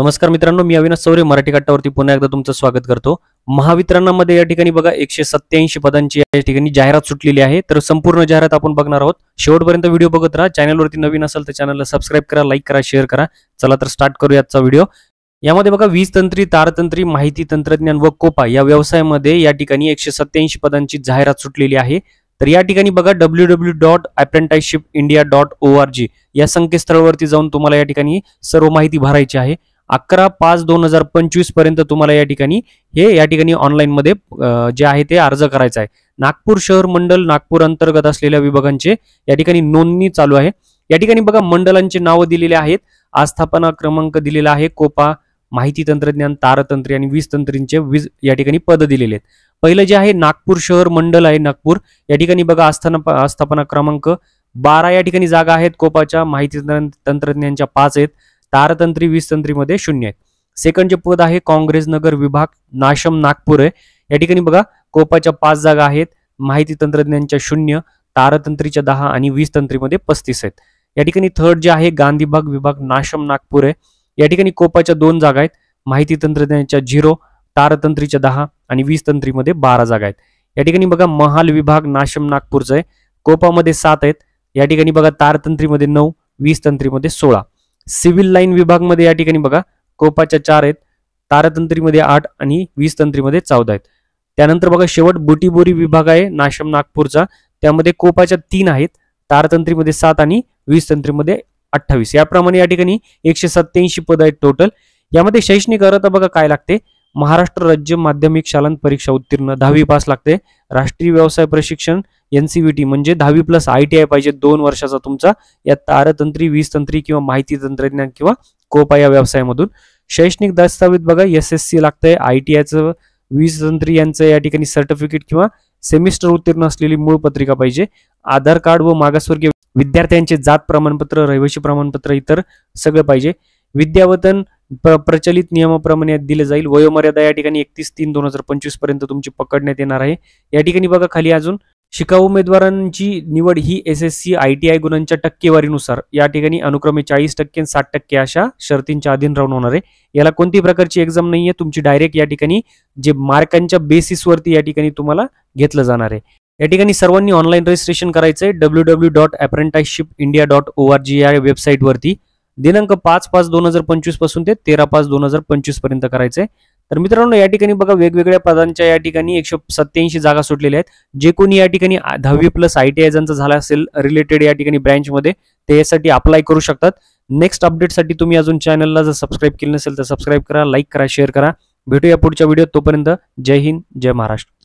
नमस्कार मित्रांनो, मी अविनाश चौरे मराठी कट्टावरती पुन्हा एकदा तुमचं स्वागत करतो। महावितरणामध्ये या ठिकाणी बघा 187 पदांची या ठिकाणी जाहिरात सुटलेली आहे। तर संपूर्ण जाहिरात आपण बघणार आहोत। शेवटपर्यंत व्हिडिओ बघत राहा। चॅनलवरती नवीन असाल तर चॅनलला सबस्क्राइब करा, लाईक करा, शेअर करा। चला तर स्टार्ट करूया आजचा व्हिडिओ। यामध्ये बघा वीज तंत्री, तारतंत्री, माहिती तंत्रज्ञान व कोपा या व्यवसायामध्ये या ठिकाणी 187 पदांची जाहिरात सुटलेली आहे। तर या ठिकाणी बघा www.apprenticeshipindia.org या संकेतस्थळावरती जाऊन तुम्हाला या ठिकाणी सर्व माहिती भरायची आहे। 11/5/2025 पर्यंत तुम्हाला या ठिकाणी ऑनलाईन मध्ये जे आहे ते अर्ज करायचा आहे। नागपूर शहर मंडल, नागपूर अंतर्गत असलेल्या विभागांचे या ठिकाणी नोंदणी चालू आहे। या ठिकाणी बघा मंडलांचे नाव दिलेले आहेत, आस्थापना क्रमांक दिलेला आहे, कोपा, माहिती तंत्रज्ञान, तारतंत्री आणि वीज तंत्रींचे या ठिकाणी पद दिलेले आहेत। पहिलं जे आहे नागपूर शहर मंडल आहे नागपूर, या ठिकाणी बघा आस्थापना क्रमांक 12 या ठिकाणी जागा आहेत। कोपाच्या, माहिती तंत्रज्ञानच्या 5 आहेत, तारतंत्री वीज तंत्रीमध्ये 0 आहेत। सेकंड जे पद आहे काँग्रेस नगर विभाग, नाशम नागपूर आहे। या ठिकाणी बघा कोपाच्या 5 जागा आहेत, माहिती तंत्रज्ञानच्या 0, तारतंत्रीच्या 10 आणि वीज तंत्रीमध्ये 35 आहेत। या ठिकाणी थर्ड जे आहे गांधीबाग विभाग, नाशम नागपूर आहे। या ठिकाणी कोपाच्या 2 जागा आहेत, माहिती तंत्रज्ञानच्या 0, तारतंत्रीच्या 10 आणि वीज तंत्रीमध्ये 12 जागा आहेत। या ठिकाणी बघा महाल विभाग, नाशम नागपूरचा आहे, कोपामध्ये 7 आहेत। या ठिकाणी बघा तारतंत्रीमध्ये 9, वीज तंत्रीमध्ये 16। सिव्हिल लाईन विभागमध्ये या ठिकाणी बघा कोपाच्या 4 आहेत, तारतंत्रीमध्ये 8 आणि वीज तंत्रीमध्ये 14 आहेत। त्यानंतर बघा शेवट बुटीबोरी विभाग आहे नाशम नागपूरचा, त्यामध्ये कोपाच्या 3 आहेत, तारतंत्रीमध्ये 7 आणि वीज तंत्रीमध्ये 28। याप्रमाणे या ठिकाणी 187 पद आहेत टोटल। यामध्ये शैक्षणिक अर्हता बघा काय लागते, महाराष्ट्र राज्य माध्यमिक शालांत परीक्षा उत्तीर्ण, 10वी पास लागते, राष्ट्रीय व्यवसाय प्रशिक्षण NCVT म्हणजे 10वी+ ITI पाहिजे 2 वर्षाचा तुमचा या तारतंत्री, वीज तंत्री किंवा माहिती तंत्रज्ञान किंवा कोपा या व्यवसायामधून। शैक्षणिक दस्तावेज बघा SSC लागतंय, ITIचं, वीज तंत्री यांचं या ठिकाणी सर्टिफिकेट किंवा सेमिस्टर उत्तीर्ण असलेली मूळ पत्रिका पाहिजे, आधार कार्ड व मागासवर्गीय विद्यार्थ्यांचे जात प्रमाणपत्र, रहिवासी प्रमाणपत्र इतर सगळं पाहिजे। विद्यावेतन प्रचलित नियमाप्रमाणे दिले जाईल। वयोमर्यादा या ठिकाणी 31/3/2025 पर्यंत तुमची पकडण्यात येणार आहे। या ठिकाणी बघा खाली अजून शिकाऊ उमेदवारांची निवड ही SSC ITI गुणांच्या टक्केवारीनुसार या ठिकाणी अनुक्रमे 40% 60% अशा शर्तींच्या अधीन राहून होणार आहे। याला कोणती प्रकारची एक्झाम नाहीये, तुमची डायरेक्ट या ठिकाणी जे मार्कांच्या बेसिसवरती या ठिकाणी तुम्हाला घेतलं जाणार आहे। या ठिकाणी सर्वांनी ऑनलाईन रजिस्ट्रेशन करायचंय www.apprenticeshipindia.org या वेबसाईटवरती। दिनांक 5/5/2025 पासून ते 13/5/2025 पर्यंत करायचंय। तर मित्रांनो या ठिकाणी बघा वेगवेगळ्या पदांच्या या ठिकाणी 187 जागा सुटलेल्या आहेत। जे कोणी या ठिकाणी 10वी+ ITI ज्यांचं झालं असेल रिलेटेड या ठिकाणी ब्रँचमध्ये ते यासाठी अप्लाय करू शकतात। नेक्स्ट अपडेटसाठी तुम्ही अजून चॅनलला जर सबस्क्राईब केलं नसेल तर सबस्क्राईब करा, लाईक करा, शेअर करा। भेटूया पुढच्या व्हिडिओत, तोपर्यंत जय हिंद, जय महाराष्ट्र।